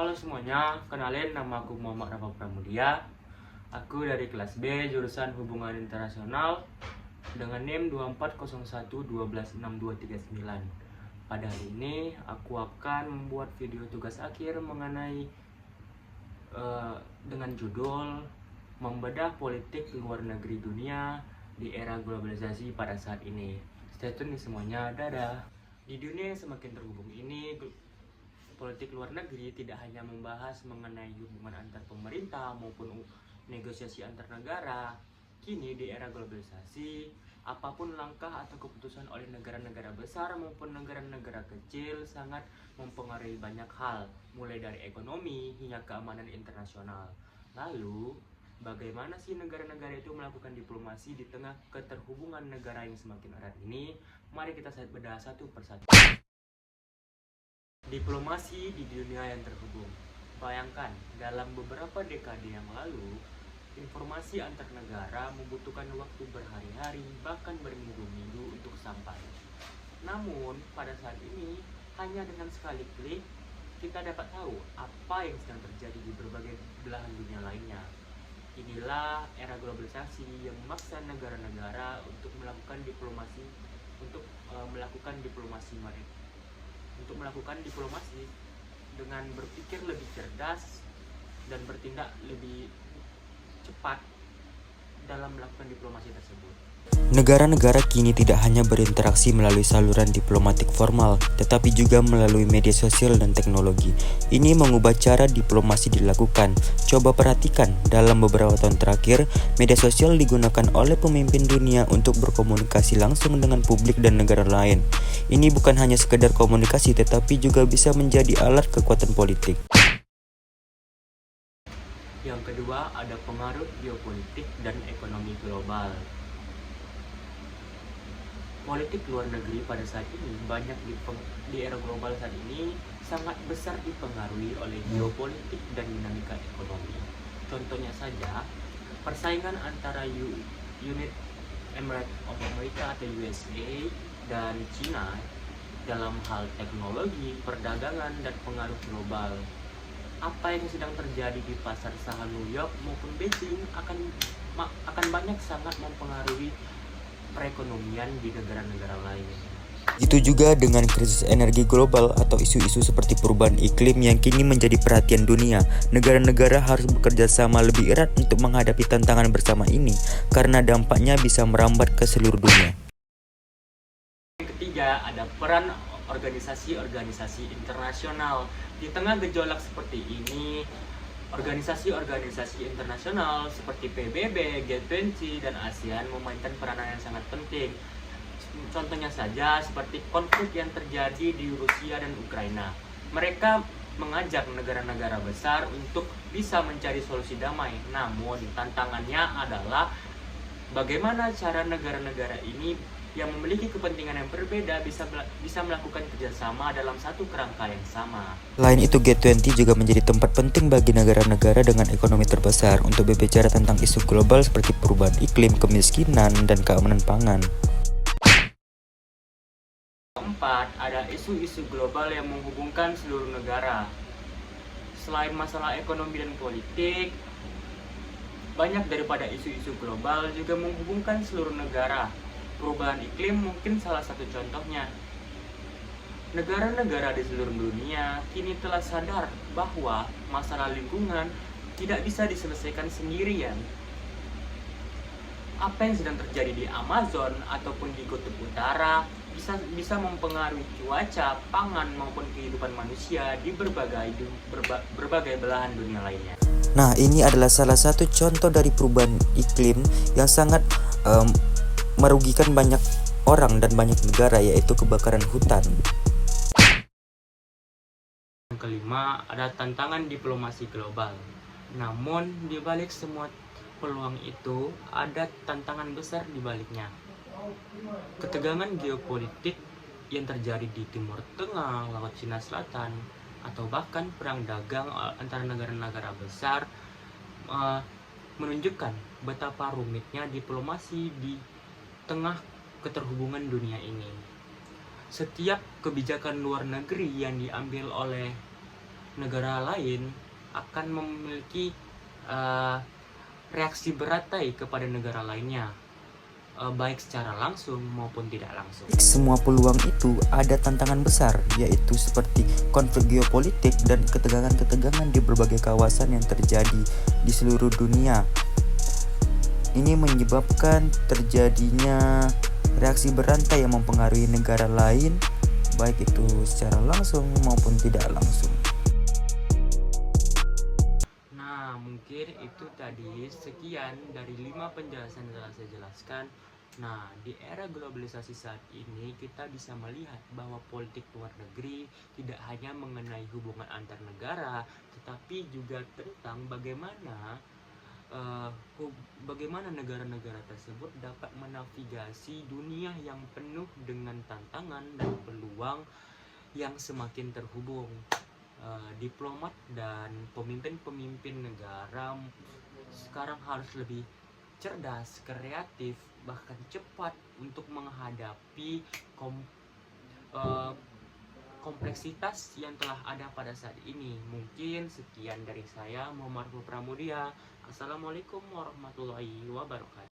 Halo semuanya, kenalin nama aku Muhammad Rafa Pramudia. Aku dari kelas B jurusan Hubungan Internasional dengan NIM 2401126239. Pada hari ini aku akan membuat video tugas akhir mengenai dengan judul Membedah Politik Luar Negeri Dunia di Era Globalisasi pada saat ini. Stay tune nih semuanya, dadah. Di dunia yang semakin terhubung ini, politik luar negeri tidak hanya membahas mengenai hubungan antar pemerintah maupun negosiasi antar negara. Kini di era globalisasi, apapun langkah atau keputusan oleh negara-negara besar maupun negara-negara kecil sangat mempengaruhi banyak hal, mulai dari ekonomi hingga keamanan internasional. Lalu, bagaimana sih negara-negara itu melakukan diplomasi di tengah keterhubungan negara yang semakin erat ini? Mari kita bedah satu persatu. Diplomasi di dunia yang terhubung. Bayangkan, dalam beberapa dekade yang lalu, informasi antar negara membutuhkan waktu berhari-hari, bahkan berminggu-minggu untuk sampai. Namun, pada saat ini, hanya dengan sekali klik, kita dapat tahu apa yang sedang terjadi di berbagai belahan dunia lainnya. Inilah era globalisasi yang memaksa negara-negara untuk melakukan diplomasi dengan berpikir lebih cerdas dan bertindak lebih cepat dalam melakukan diplomasi tersebut. Negara-negara kini tidak hanya berinteraksi melalui saluran diplomatik formal, tetapi juga melalui media sosial dan teknologi. Ini mengubah cara diplomasi dilakukan. Coba perhatikan, dalam beberapa tahun terakhir, media sosial digunakan oleh pemimpin dunia untuk berkomunikasi langsung dengan publik dan negara lain. Ini bukan hanya sekedar komunikasi, tetapi juga bisa menjadi alat kekuatan politik. Yang kedua, ada pengaruh geopolitik dan ekonomi global. Politik luar negeri pada saat ini di era global saat ini sangat besar dipengaruhi oleh geopolitik dan dinamika ekonomi. Contohnya saja, persaingan antara United Emirates of America atau USA dan China dalam hal teknologi, perdagangan, dan pengaruh global. Apa yang sedang terjadi di pasar saham New York maupun Beijing akan banyak sangat mempengaruhi perekonomian di negara-negara lain. Itu juga dengan krisis energi global atau isu-isu seperti perubahan iklim yang kini menjadi perhatian dunia. Negara-negara harus bekerja sama lebih erat untuk menghadapi tantangan bersama ini, karena dampaknya bisa merambat ke seluruh dunia. Yang ketiga, ada peran organisasi-organisasi internasional. Di tengah gejolak seperti ini, organisasi-organisasi internasional seperti PBB, G20, dan ASEAN memainkan peranan yang sangat penting. Contohnya saja seperti konflik yang terjadi di Rusia dan Ukraina. Mereka mengajak negara-negara besar untuk bisa mencari solusi damai. Namun tantangannya adalah bagaimana cara negara-negara ini yang memiliki kepentingan yang berbeda bisa melakukan kerjasama dalam satu kerangka yang sama. Selain itu, G20 juga menjadi tempat penting bagi negara-negara dengan ekonomi terbesar untuk berbicara tentang isu global seperti perubahan iklim, kemiskinan, dan keamanan pangan. Keempat, ada isu-isu global yang menghubungkan seluruh negara. Selain masalah ekonomi dan politik, banyak daripada isu-isu global juga menghubungkan seluruh negara. Perubahan iklim mungkin salah satu contohnya. Negara-negara di seluruh dunia kini telah sadar bahwa masalah lingkungan tidak bisa diselesaikan sendirian. Apa yang sedang terjadi di Amazon ataupun di Kutub Utara bisa mempengaruhi cuaca, pangan maupun kehidupan manusia di berbagai belahan dunia lainnya. Nah, ini adalah salah satu contoh dari perubahan iklim yang sangat merugikan banyak orang dan banyak negara, yaitu kebakaran hutan. Yang kelima, ada tantangan diplomasi global. Namun, di balik semua peluang itu, ada tantangan besar di baliknya. Ketegangan geopolitik yang terjadi di Timur Tengah, Laut Cina Selatan, atau bahkan perang dagang antara negara-negara besar menunjukkan betapa rumitnya diplomasi di tengah keterhubungan dunia ini. Setiap kebijakan luar negeri yang diambil oleh negara lain akan memiliki reaksi berantai kepada negara lainnya, baik secara langsung maupun tidak langsung. Semua peluang itu ada tantangan besar, yaitu seperti konflik geopolitik dan ketegangan-ketegangan di berbagai kawasan yang terjadi di seluruh dunia. Ini menyebabkan terjadinya reaksi berantai yang mempengaruhi negara lain, baik itu secara langsung maupun tidak langsung. Nah, mungkin itu tadi sekian dari 5 penjelasan yang telah saya jelaskan. Nah, di era globalisasi saat ini kita bisa melihat bahwa politik luar negeri tidak hanya mengenai hubungan antar negara, tetapi juga tentang bagaimana negara-negara tersebut dapat menavigasi dunia yang penuh dengan tantangan dan peluang yang semakin terhubung. Diplomat dan pemimpin-pemimpin negara sekarang harus lebih cerdas, kreatif, bahkan cepat untuk menghadapi kompleksitas yang telah ada pada saat ini. Mungkin sekian dari saya, Muhammad Pramudia. Assalamualaikum warahmatullahi wabarakatuh.